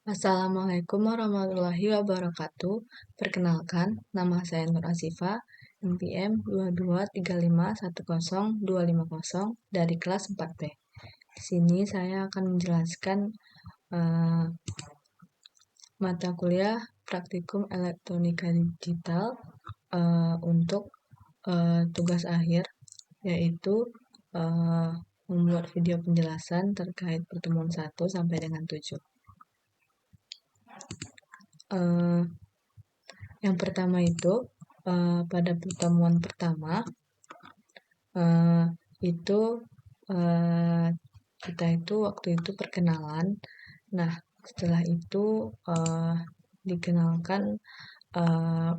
Assalamualaikum warahmatullahi wabarakatuh. Perkenalkan, nama saya Nur Asifa, NPM 2235100250 dari kelas 4B. Di sini saya akan menjelaskan mata kuliah Praktikum Elektronika Digital untuk tugas akhir, yaitu membuat video penjelasan terkait pertemuan 1 sampai dengan 7. Yang pertama itu pada pertemuan pertama itu kita itu waktu itu perkenalan. Nah, setelah itu dikenalkan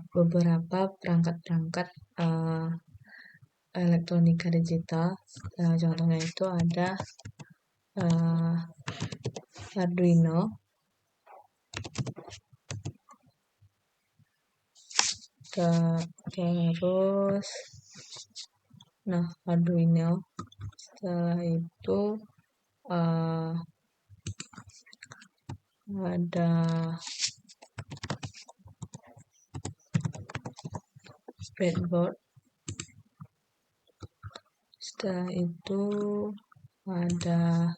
beberapa perangkat-perangkat elektronika digital. Contohnya itu ada Arduino, terus Arduino. Setelah itu ada breadboard. Setelah itu ada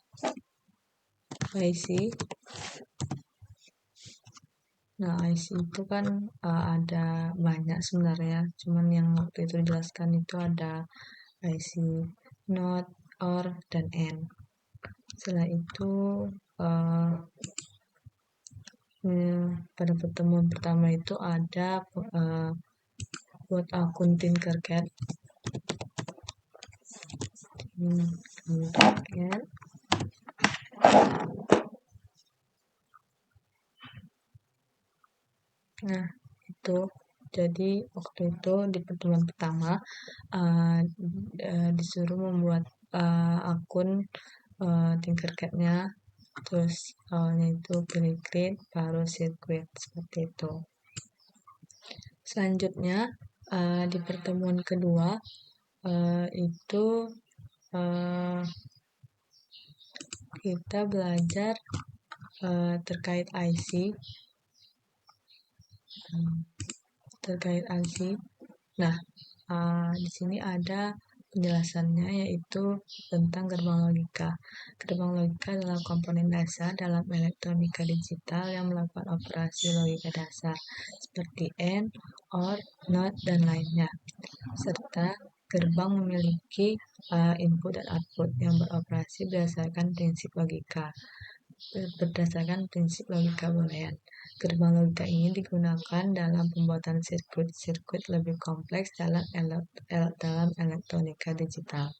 IC. Nah, IC itu kan ada banyak sebenarnya, cuman yang waktu itu dijelaskan itu ada IC NOT, OR, dan AND. Setelah itu pada pertemuan pertama itu ada buat akun Tinkercad. Nah, itu jadi waktu itu di pertemuan pertama disuruh membuat akun Tinkercad-nya, terus awalnya itu pilih create, baru circuit, seperti itu. Selanjutnya di pertemuan kedua itu kita belajar terkait IC. Nah, di sini ada penjelasannya, yaitu tentang gerbang logika. Gerbang logika adalah komponen dasar dalam elektronika digital yang melakukan operasi logika dasar seperti AND, OR, NOT, dan lainnya. Serta gerbang memiliki input dan output yang beroperasi berdasarkan prinsip logika boolean. Gerbang logika ini digunakan dalam pembuatan sirkuit lebih kompleks dalam elektronika digital.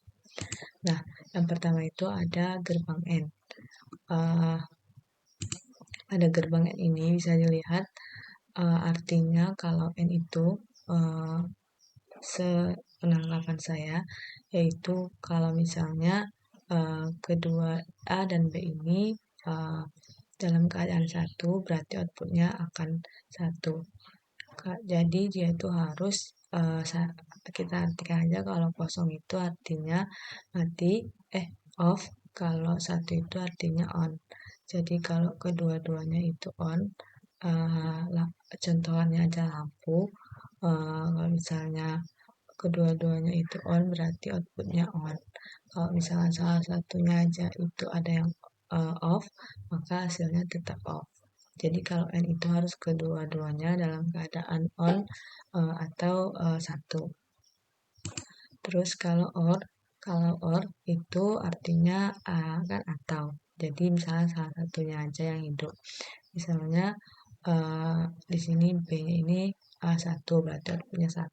Nah, yang pertama itu ada gerbang AND. Pada gerbang AND ini bisa dilihat artinya kalau AND itu sepenangkapan saya, yaitu kalau misalnya kedua A dan B ini dalam keadaan satu, berarti outputnya akan satu. Jadi dia itu harus kita artikan aja kalau kosong itu artinya mati, off, kalau satu itu artinya on. Jadi kalau kedua-duanya itu on, contohnya aja lampu, kalau misalnya kedua-duanya itu on berarti outputnya on. Kalau misalnya salah satunya aja itu ada yang off, maka hasilnya tetap off. Jadi kalau N itu harus kedua-duanya dalam keadaan on atau satu. Terus kalau OR itu artinya kan atau. Jadi misalnya salah satunya aja yang hidup. Misalnya di sini B-nya ini A1 berarti outputnya 1.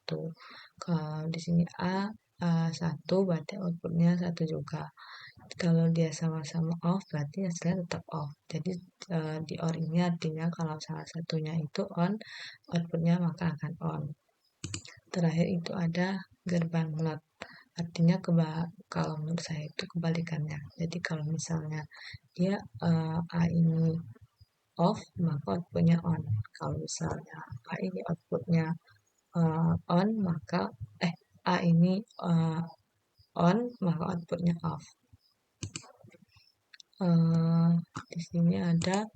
Kalau di sini A1 berarti outputnya 1 juga. Kalau dia sama-sama off berarti hasilnya tetap off. Jadi di OR ini artinya kalau salah satunya itu on, outputnya maka akan on. Terakhir itu ada gerbang NOT. Artinya kalau menurut saya itu kebalikannya. Jadi kalau misalnya dia A ini off, maka outputnya on. Kalau misalnya A ini outputnya on, maka A ini on, maka outputnya off. Di sini ada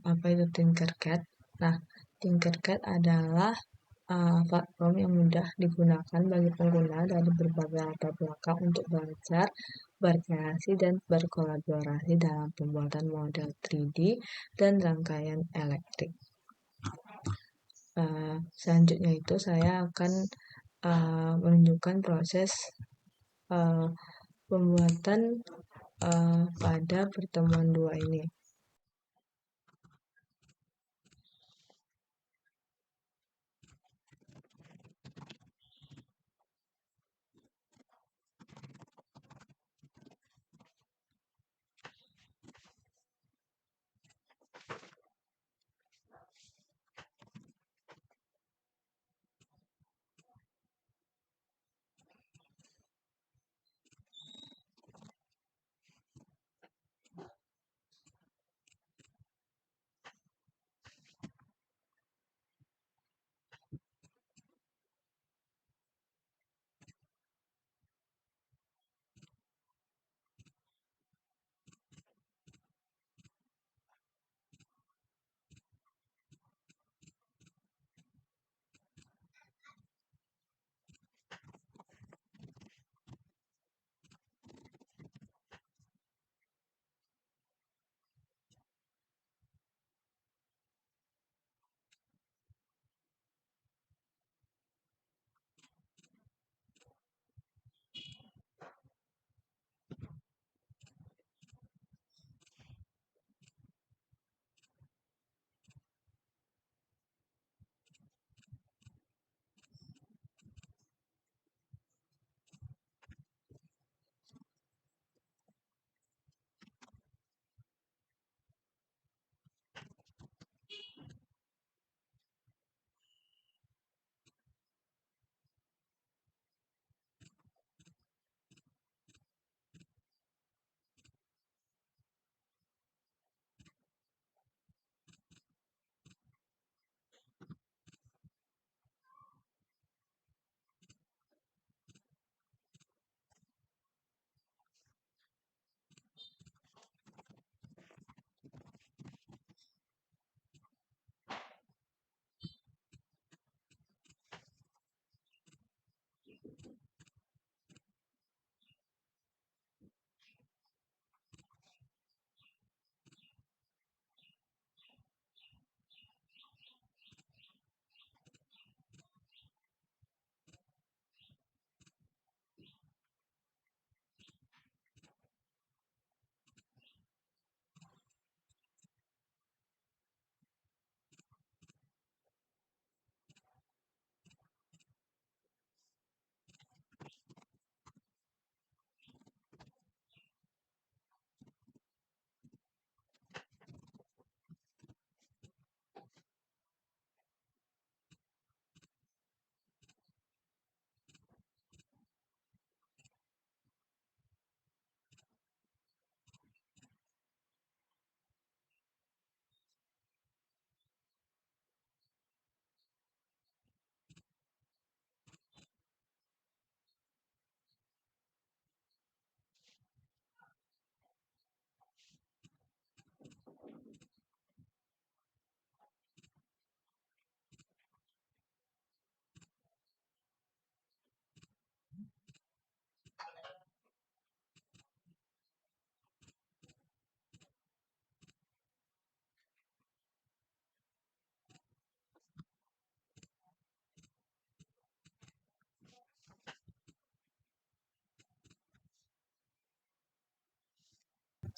apa itu Tinkercad. Nah, Tinkercad adalah platform yang mudah digunakan bagi pengguna dari berbagai latar belakang untuk belajar, berkreasi, dan berkolaborasi dalam pembuatan model 3D dan rangkaian elektrik. Selanjutnya itu saya akan menunjukkan proses pembuatan pada pertemuan dua ini.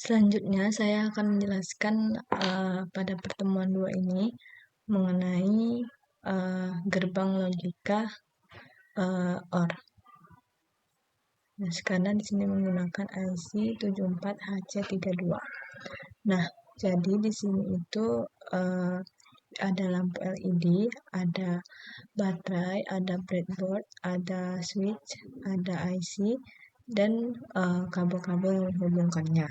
Selanjutnya, saya akan menjelaskan pada pertemuan dua ini mengenai gerbang logika OR. Nah, sekarang di sini menggunakan IC 74HC32. Nah, jadi di sini itu ada lampu LED, ada baterai, ada breadboard, ada switch, ada IC, dan kabel-kabel yang menghubungkannya.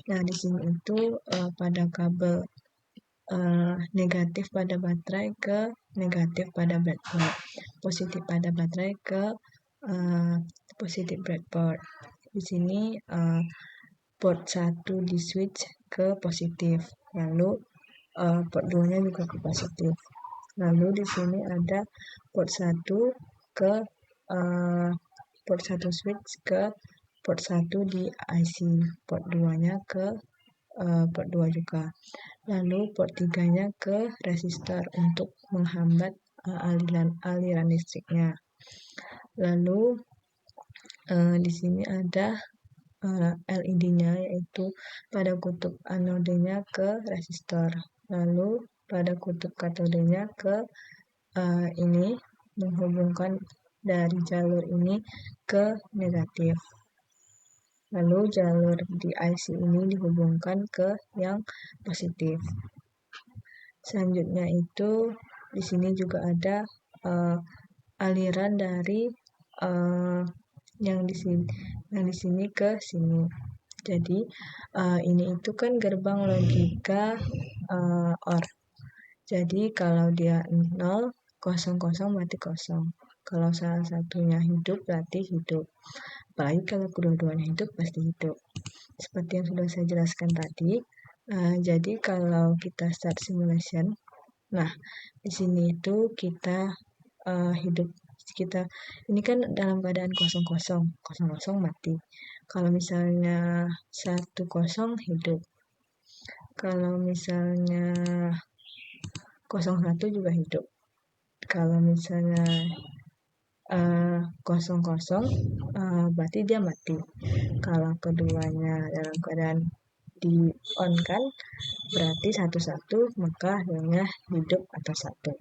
Nah, di sini itu pada kabel negatif pada baterai ke negatif pada breadboard, positif pada baterai ke positif breadboard. Di sini port 1 di switch ke positif. Lalu port 2-nya juga ke positif. Lalu di sini ada port 1 ke port 1 switch ke port 1 di IC. Port 2-nya ke port 2 juga. Lalu port 3-nya ke resistor untuk menghambat aliran listriknya. Lalu di sini ada LED-nya, yaitu pada kutub anodenya ke resistor. Lalu pada kutub katodenya ke ini, menghubungkan dari jalur ini ke negatif. Lalu jalur di IC ini dihubungkan ke yang positif. Selanjutnya itu di sini juga ada aliran dari yang di sini ke sini. Jadi ini itu kan gerbang logika OR. Jadi kalau dia 0, 00 berarti kosong. Kalau salah satunya hidup berarti hidup. Apalagi kalau kedua-duanya hidup pasti hidup. Seperti yang sudah saya jelaskan tadi. Jadi kalau kita start simulation, nah di sini itu kita hidup, kita ini kan dalam keadaan kosong mati. Kalau misalnya 10 hidup, kalau misalnya 01 juga hidup. Kalau misalnya 00 berarti dia mati. Kalau keduanya dalam keadaan di on kan, berarti 11 maka hasilnya hidup atau 1.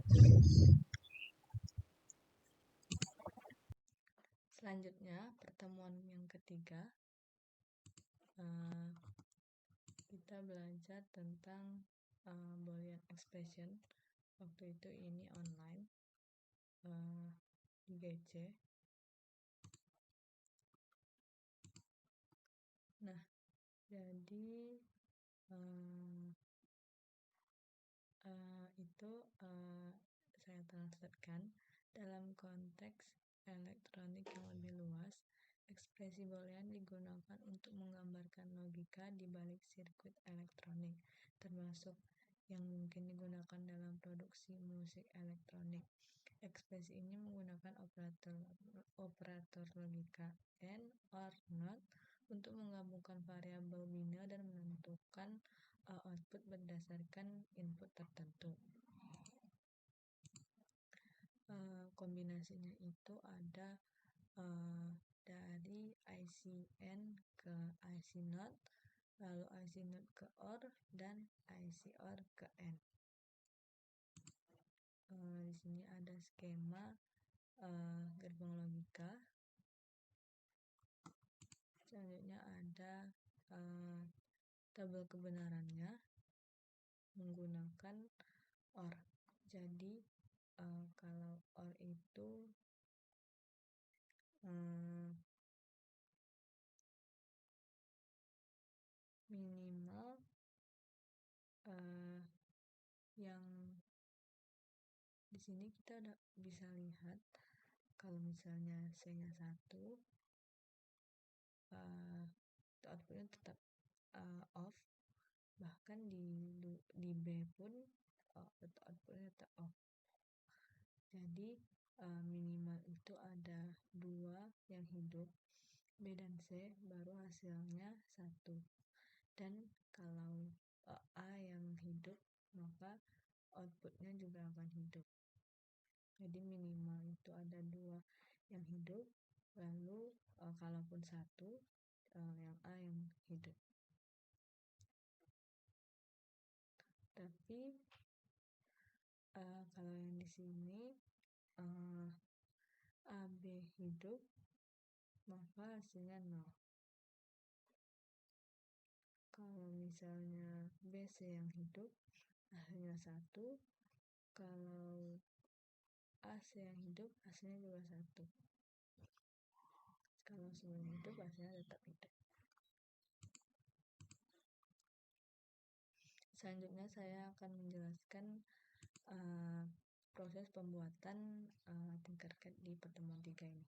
Selanjutnya, pertemuan yang ketiga, kita belajar tentang Boolean expression. Waktu itu ini online di GC. Nah, jadi itu saya translatekan dalam konteks elektronik yang lebih luas. Ekspresi Boolean digunakan untuk menggambarkan logika di balik sirkuit elektronik, termasuk yang mungkin digunakan dalam produksi musik elektronik. Ekspresi ini menggunakan operator logika and or not untuk menggabungkan variabel biner dan menentukan output berdasarkan input tertentu. Kombinasinya itu ada dari IC-N ke IC-NOT, lalu IC-NOT ke OR, dan IC-OR ke N. Di sini ada skema gerbang logika. Selanjutnya ada tabel kebenarannya menggunakan OR. Jadi kalau OR itu minimal yang di sini kita udah bisa lihat kalau misalnya C-nya 1, outputnya tetap off, bahkan di B pun outputnya tetap off. Jadi minimal itu ada 2 yang hidup, B dan C, baru hasilnya 1. Dan kalau A yang hidup, maka outputnya juga akan hidup. Jadi minimal itu ada 2 yang hidup, lalu kalaupun 1, yang A yang hidup. Tapi kalau yang di sini AB hidup, maka hasilnya 0. Kalau misalnya BC yang hidup, hasilnya 1. Kalau AC yang hidup, hasilnya juga 1. Kalau semuanya hidup, hasilnya tetap hidup. Selanjutnya saya akan menjelaskan proses pembuatan Tinkercad di pertemuan 3 ini.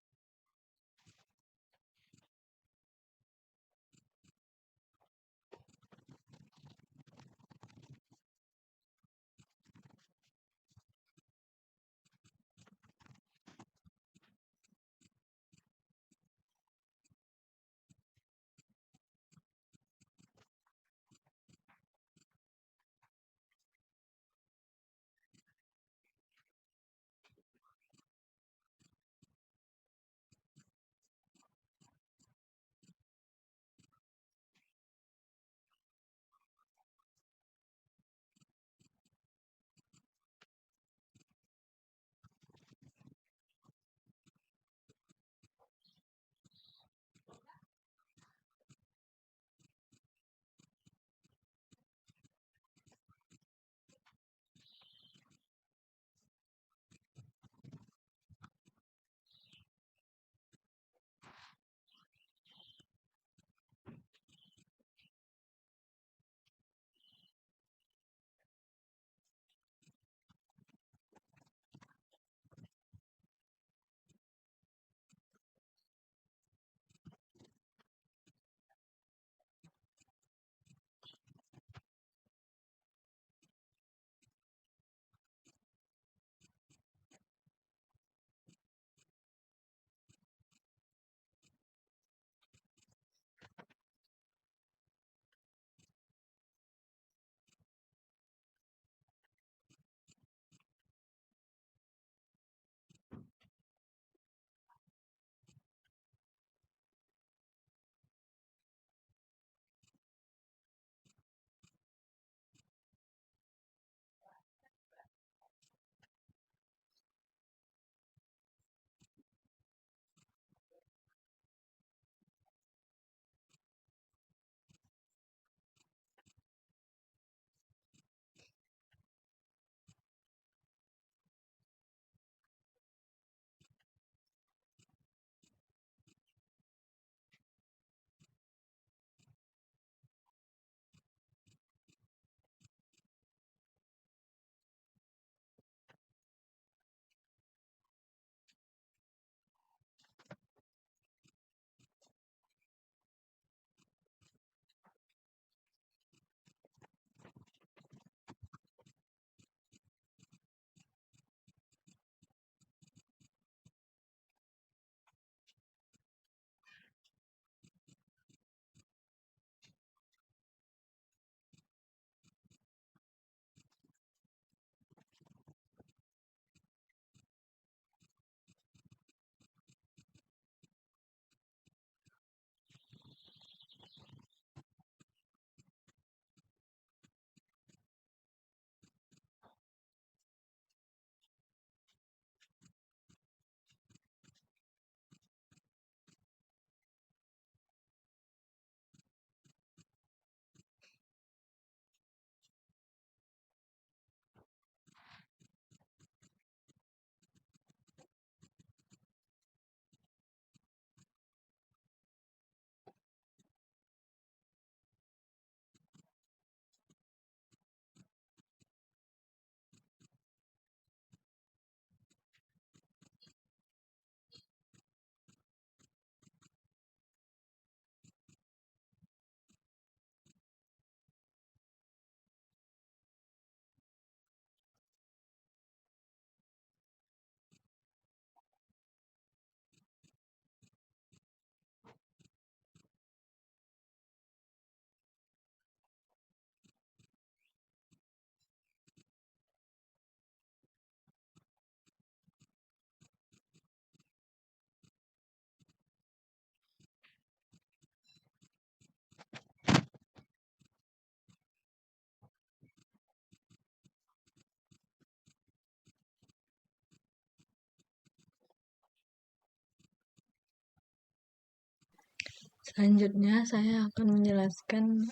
Selanjutnya saya akan menjelaskan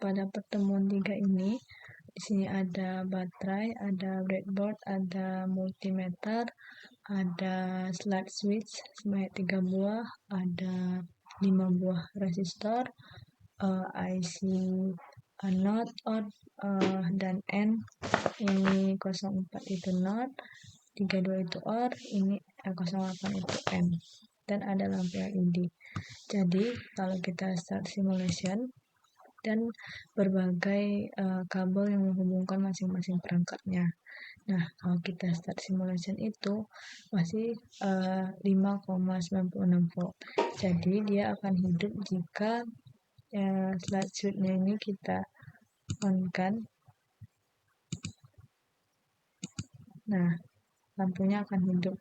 pada pertemuan tiga ini. Di sini ada baterai, ada breadboard, ada multimeter, ada slide switch sebanyak 3 buah, ada 5 buah resistor, IC not out, dan N. Ini 04 itu not, 32 itu OR, ini 08 itu M, dan ada lampu LED. Jadi kalau kita start simulation dan berbagai kabel yang menghubungkan masing-masing perangkatnya. Nah, kalau kita start simulation itu masih 5,96 volt. Jadi dia akan hidup jika slide switch-nya ini kita on kan. Nah, lampunya akan hidup.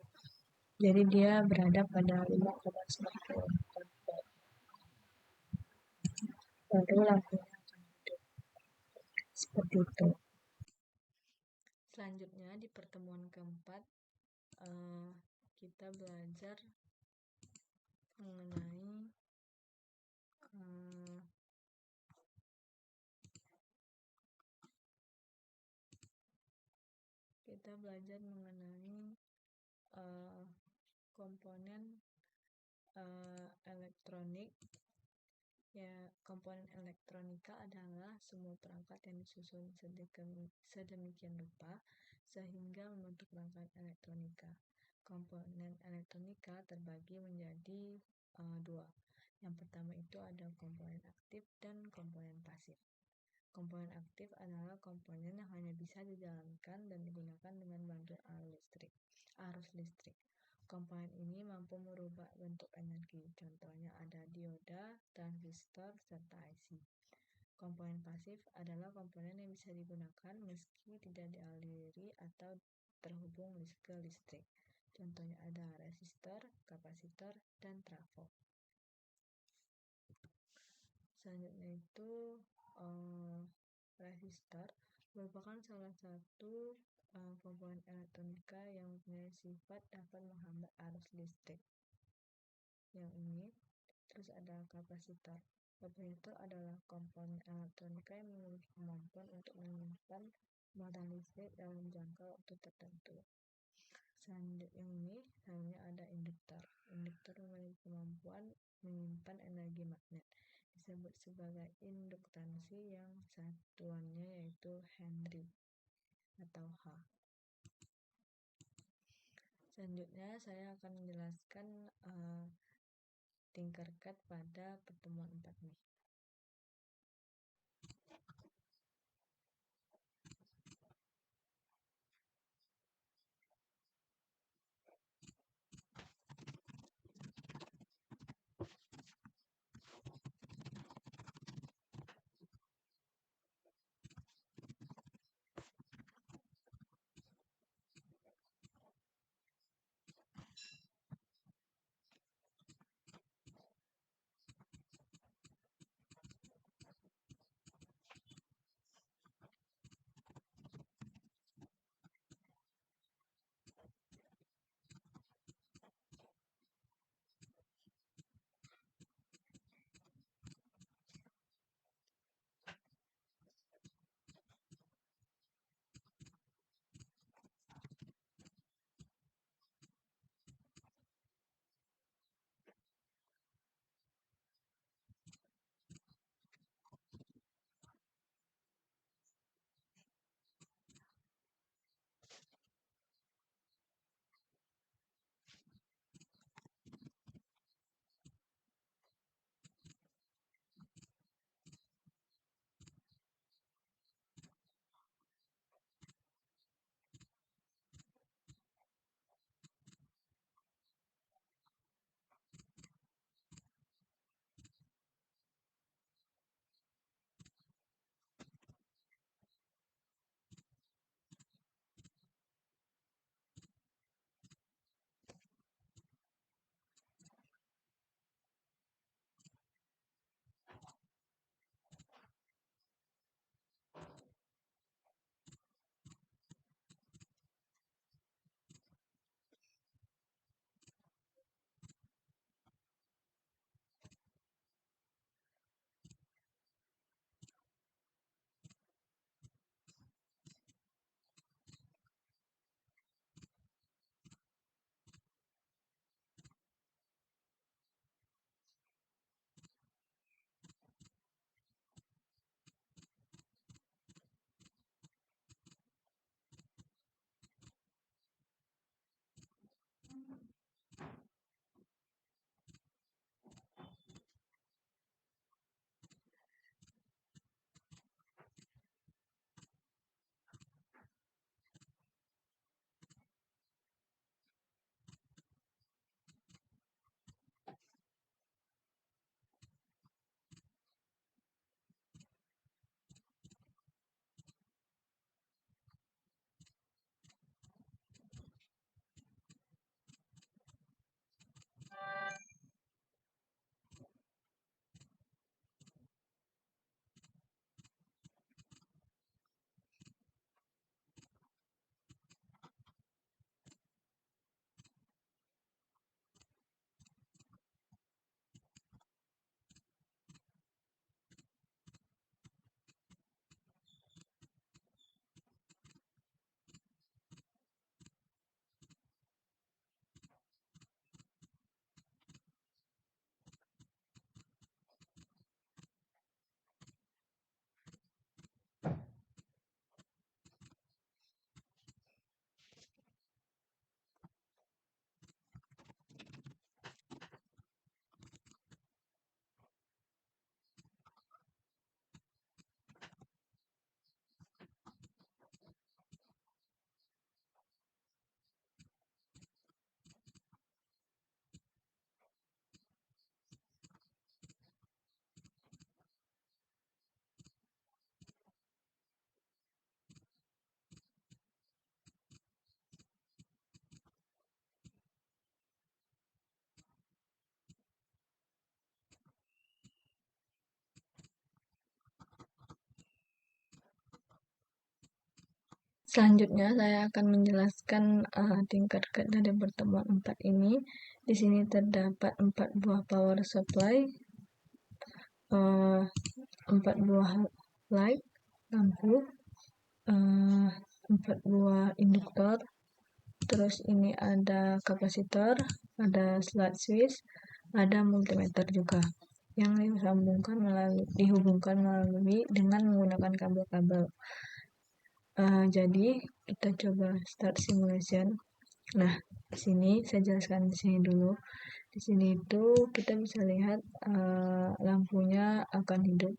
Jadi dia berada pada 5,94 volt. Baru lampunya akan hidup. Seperti itu. Selanjutnya di pertemuan keempat kita belajar mengenai komponen elektronik. Ya, komponen elektronika adalah semua perangkat yang disusun sedemikian rupa sehingga membentuk rangkaian elektronika. Komponen elektronika terbagi menjadi dua. Yang pertama itu ada komponen aktif dan komponen pasif. Komponen aktif adalah komponen yang hanya bisa dijalankan dan digunakan dengan bantuan arus listrik. Komponen ini mampu merubah bentuk energi. Contohnya ada dioda, transistor, serta IC. Komponen pasif adalah komponen yang bisa digunakan meski tidak dialiri atau terhubung ke listrik. Contohnya ada resistor, kapasitor, dan trafo. Selanjutnya itu resistor merupakan salah satu komponen elektronika yang mempunyai sifat dapat menghambat arus listrik. Yang ini, terus ada kapasitor. Kapasitor adalah komponen elektronika yang memiliki kemampuan untuk menyimpan muatan listrik dalam jangka waktu tertentu. Selanjutnya ada induktor. Induktor memiliki kemampuan menyimpan energi magnet, disebut sebagai induktansi yang satuannya yaitu Henry atau H. Selanjutnya saya akan menjelaskan Tinkercad pada pertemuan 4 nih. Selanjutnya saya akan menjelaskan tingkat dari pertemuan 4 ini. Di sini terdapat 4 buah power supply, 4 buah light, lampu, 4 buah induktor, terus ini ada kapasitor, ada slide switch, ada multimeter juga yang dihubungkan melalui dengan menggunakan kabel-kabel. Jadi kita coba start simulation. Nah, di sini saya jelaskan di sini dulu. Di sini itu kita bisa lihat lampunya akan hidup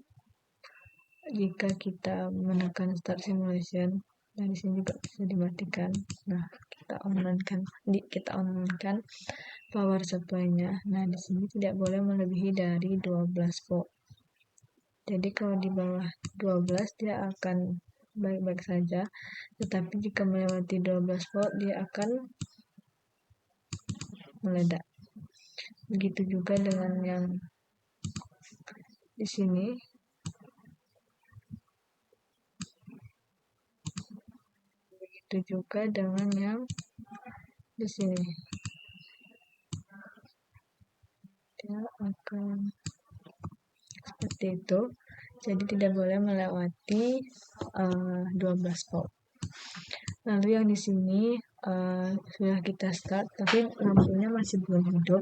jika kita menekan start simulation. Dan di sini juga bisa dimatikan. Nah, kita on-kan power supply-nya. Nah, di sini tidak boleh melebihi dari 12 volt. Jadi kalau di bawah 12 dia akan baik-baik saja, tetapi jika melewati 12 volt dia akan meledak. Begitu juga dengan yang di sini. Begitu juga dengan yang di sini. Dia akan seperti itu. Jadi tidak boleh melewati 12 volt. Lalu yang di sini sudah kita start, tapi lampunya masih belum hidup.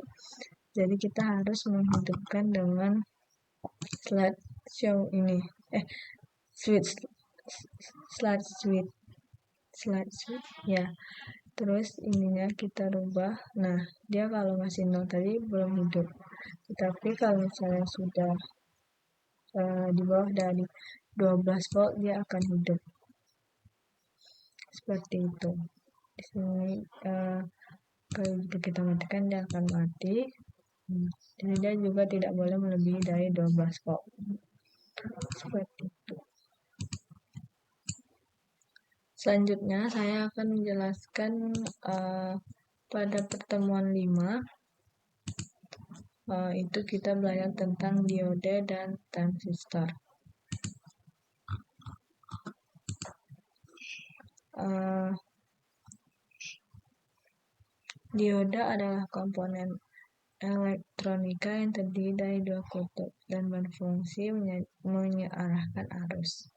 Jadi kita harus menghidupkan dengan slide show ini, switch, slide switch ya. Terus ininya kita rubah. Nah, dia kalau masih 0 tadi belum hidup. Tetapi kalau misalnya sudah di bawah dari 12 volt dia akan hidup. Seperti itu. Di sini kalau kita matikan dia akan mati. Jadi dia juga tidak boleh melebihi dari 12 volt. Seperti itu. Selanjutnya saya akan menjelaskan pada pertemuan 5 itu kita belajar tentang diode dan transistor. Dioda adalah komponen elektronika yang terdiri dari 2 kutub dan berfungsi menyearahkan arus.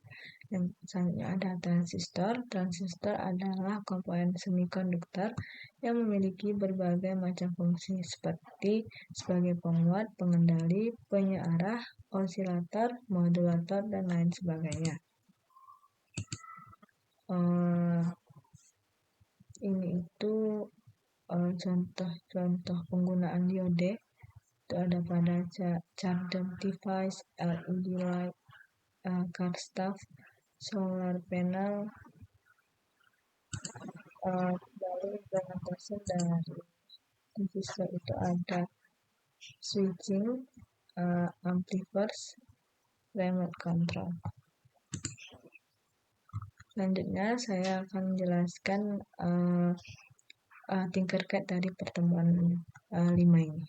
Yang selanjutnya ada transistor. Transistor adalah komponen semikonduktor yang memiliki berbagai macam fungsi seperti sebagai penguat, pengendali, penyearah, osilator, modulator, dan lain sebagainya. Ini itu contoh penggunaan diode. Itu ada pada charger device, LED light, car staff, solar panel, lalu implementasi dari transistor itu ada switching, amplifiers, remote control. Selanjutnya saya akan menjelaskan Tinkercad dari pertemuan 5 ini.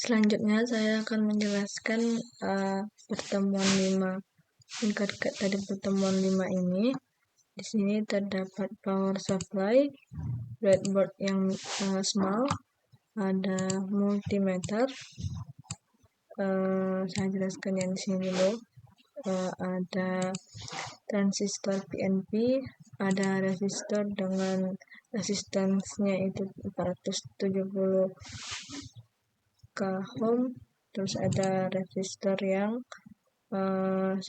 Selanjutnya saya akan menjelaskan pertemuan 5 tingkat tadi pertemuan 5 ini. Di sini terdapat power supply, breadboard yang small, ada multimeter. Saya jelaskan yang di sini dulu. Ada transistor PNP, ada resistor dengan resistansnya itu 470 k ohm, terus ada resistor yang 10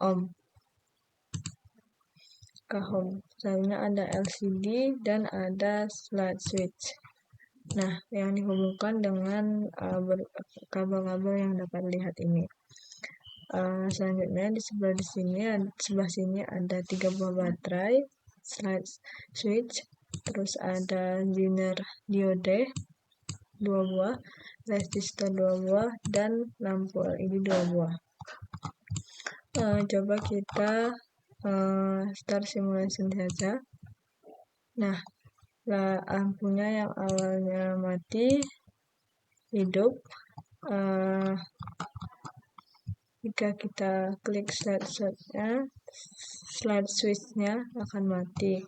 ohm k ohm. Selanjutnya ada LCD dan ada slide switch. Nah, yang dihubungkan dengan kabel-kabel yang dapat dilihat ini. Selanjutnya di sebelah sini ada 3 buah baterai, slide switch, terus ada zener diode 2 buah, resistor 2 buah, dan lampu LED 2 buah. Coba kita start simulation saja. Nah, lampunya yang awalnya mati hidup. Jika kita klik slide switch-nya akan mati.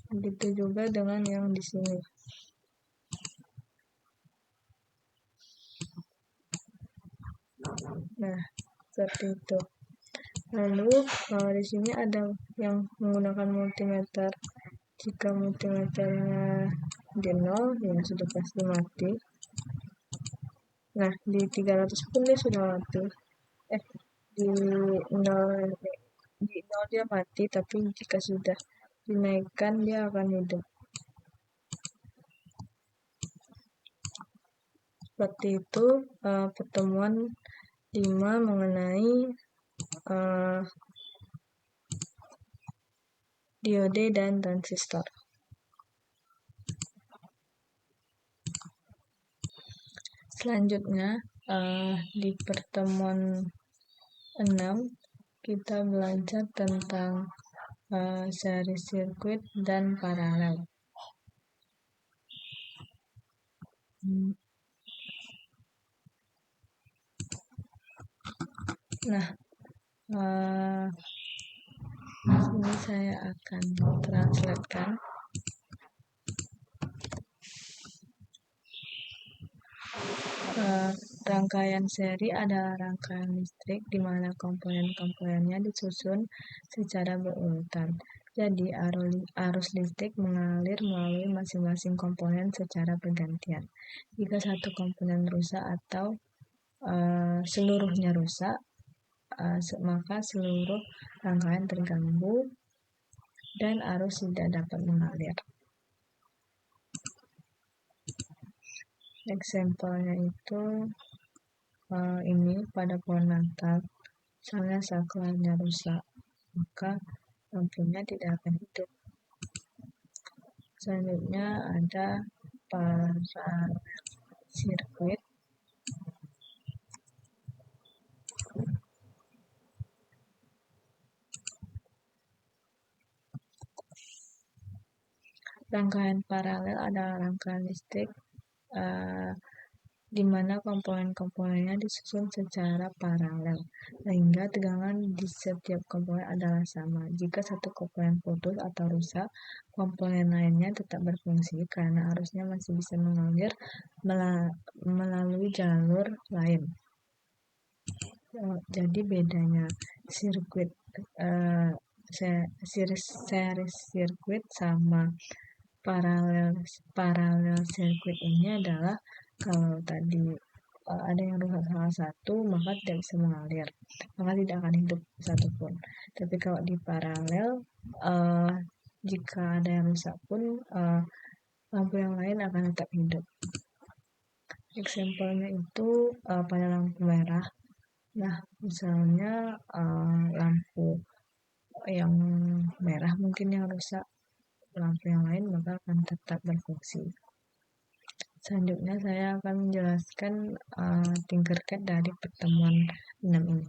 Begitu juga dengan yang di sini. Nah, seperti itu. Lalu di sini ada yang menggunakan multimeter. Jika multimeternya di 0, ya sudah pasti mati. Nah, di 300 pun dia sudah mati. Di 0 dia mati, tapi jika sudah dinaikkan dia akan hidup. Seperti itu pertemuan 5 mengenai diode dan transistor. Selanjutnya di pertemuan 6 kita belajar tentang series circuit dan paralel. Nah, sini saya akan translatekan. Rangkaian seri adalah rangkaian listrik di mana komponen-komponennya disusun secara berurutan. Jadi, arus listrik mengalir melalui masing-masing komponen secara bergantian. Jika satu komponen rusak atau seluruhnya rusak, maka seluruh rangkaian terganggu dan arus tidak dapat mengalir. Example-nya itu ini pada pohon Natal, misalnya saklarnya rusak, maka lampunya tidak akan hidup. Selanjutnya ada paralel sirkuit. Rangkaian paralel adalah rangkaian listrik di mana komponen-komponennya disusun secara paralel, sehingga tegangan di setiap komponen adalah sama. Jika satu komponen putus atau rusak, komponen lainnya tetap berfungsi karena arusnya masih bisa mengalir melalui jalur lain. Jadi bedanya sirkuit series sirkuit sama paralel sirkuit ini adalah kalau tadi ada yang rusak salah satu, maka tidak bisa mengalir, maka tidak akan hidup satupun. Tapi kalau di paralel, jika ada yang rusak pun lampu yang lain akan tetap hidup. Example-nya itu pada lampu merah. Nah, misalnya lampu yang merah mungkin yang rusak, lampu yang lain maka akan tetap berfungsi. Selanjutnya saya akan menjelaskan Tinkercad dari pertemuan 6 ini.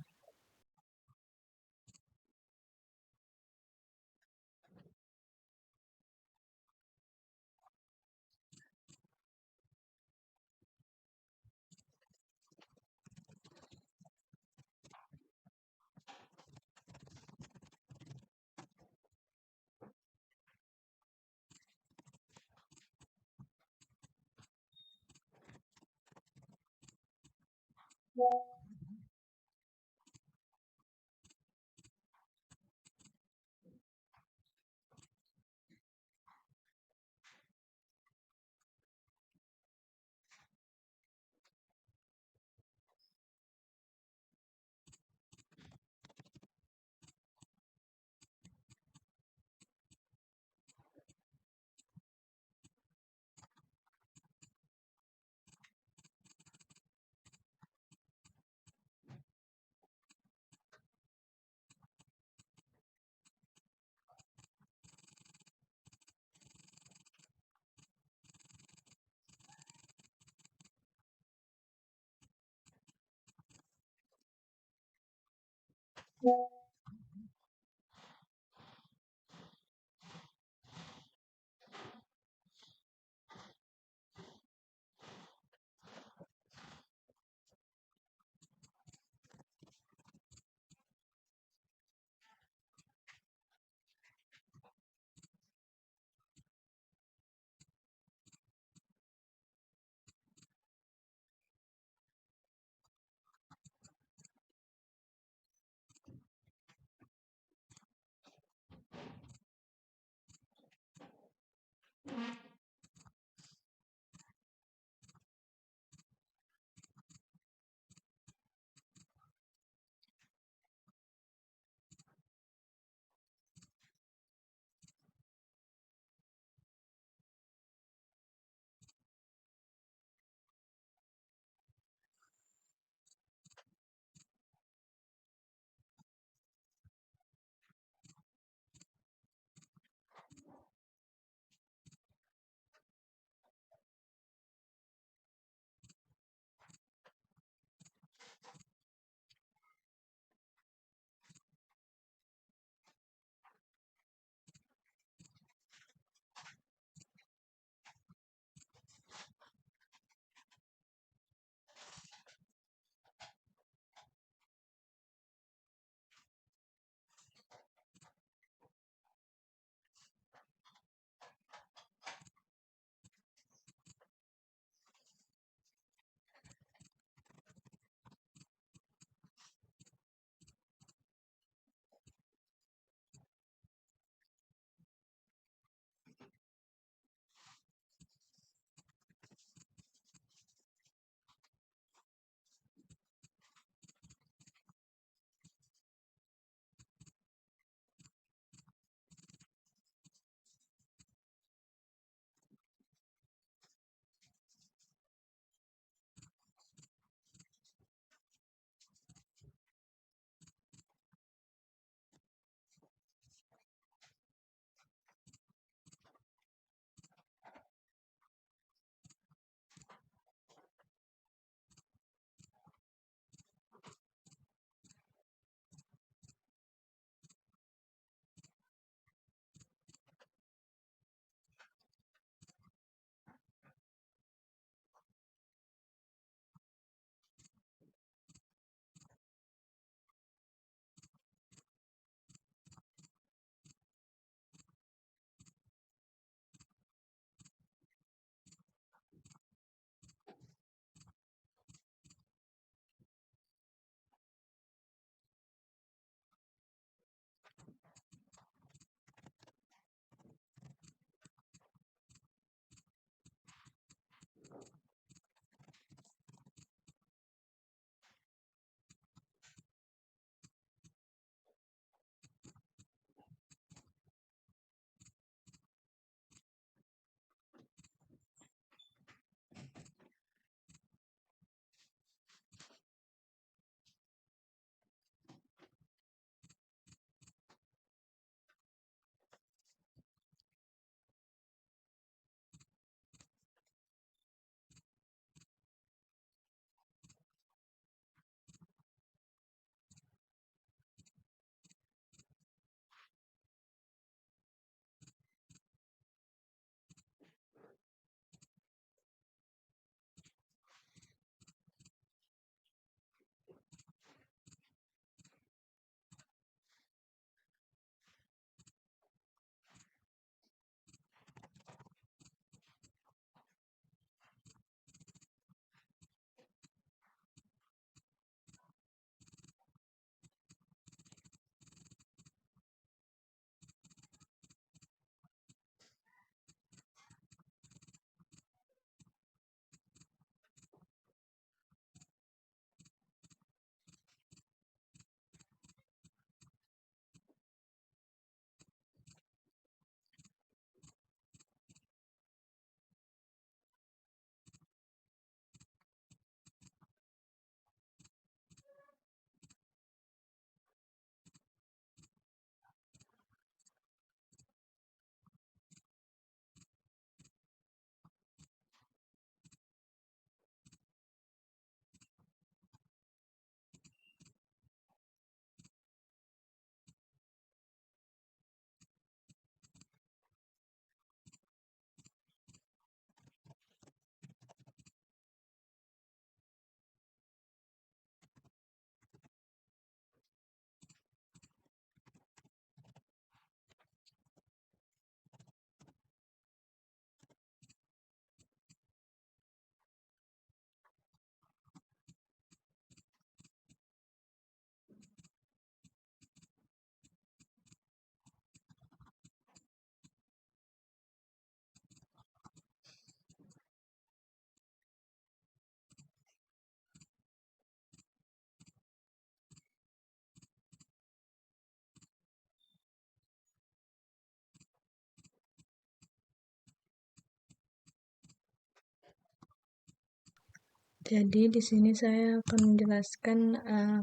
Jadi di sini saya akan menjelaskan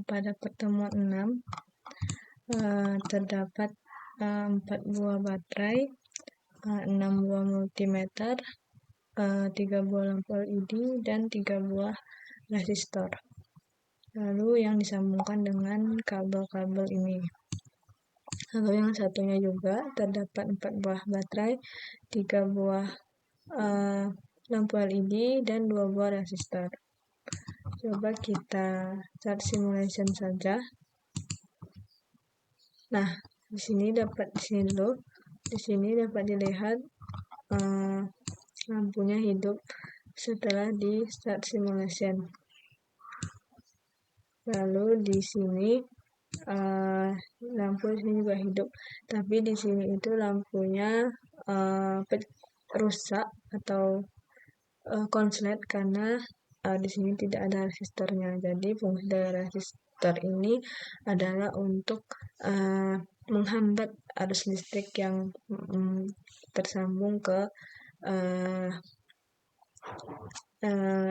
pada pertemuan 6 terdapat 4 buah baterai, 6 buah multimeter, 3 buah lampu LED, dan 3 buah resistor. Lalu yang disambungkan dengan kabel-kabel ini. Lalu yang satunya juga terdapat 4 buah baterai, 3 buah lampu LED, dan 2 buah resistor. Coba kita start simulation saja. Nah, di sini dapat dilihat lampunya hidup setelah di start simulation. Lalu di sini lampu di sini juga hidup, tapi di sini itu lampunya rusak atau konslet karena di sini tidak ada resistornya. Jadi fungsi dari resistor ini adalah untuk menghambat arus listrik yang tersambung ke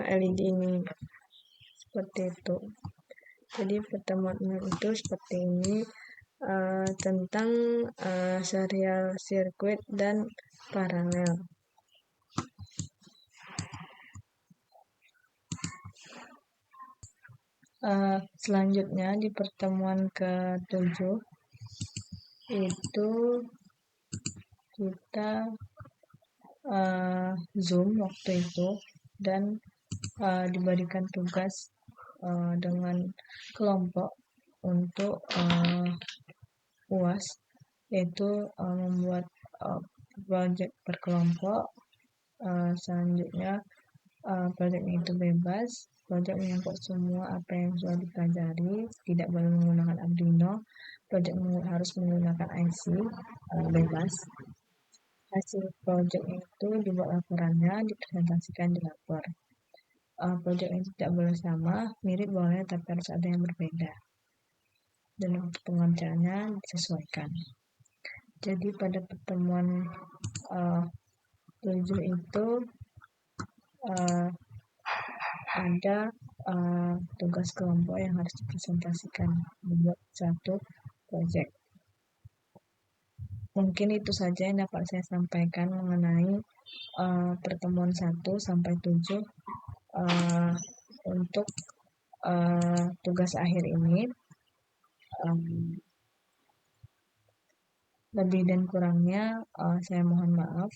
LED ini. Seperti itu. Jadi pertemuan itu seperti ini tentang serial sirkuit dan paralel. Selanjutnya di pertemuan ke-7 itu kita Zoom waktu itu dan diberikan tugas dengan kelompok untuk UAS, yaitu membuat proyek berkelompok. Selanjutnya proyeknya itu bebas, proyek menyangkut semua apa yang sudah dipelajari, tidak boleh menggunakan Arduino, proyek harus menggunakan IC bebas. Hasil proyek itu dibuat laporannya, dipresentasikan di lapor. Proyek itu tidak boleh sama, mirip boleh tapi harus ada yang berbeda. Dan waktu pengerjaannya disesuaikan. Jadi pada pertemuan 7 itu ada tugas kelompok yang harus dipresentasikan membuat satu proyek. Mungkin itu saja yang dapat saya sampaikan mengenai pertemuan 1 sampai 7 untuk tugas akhir ini. Lebih dan kurangnya saya mohon maaf.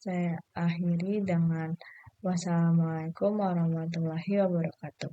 Saya akhiri dengan wassalamualaikum warahmatullahi wabarakatuh.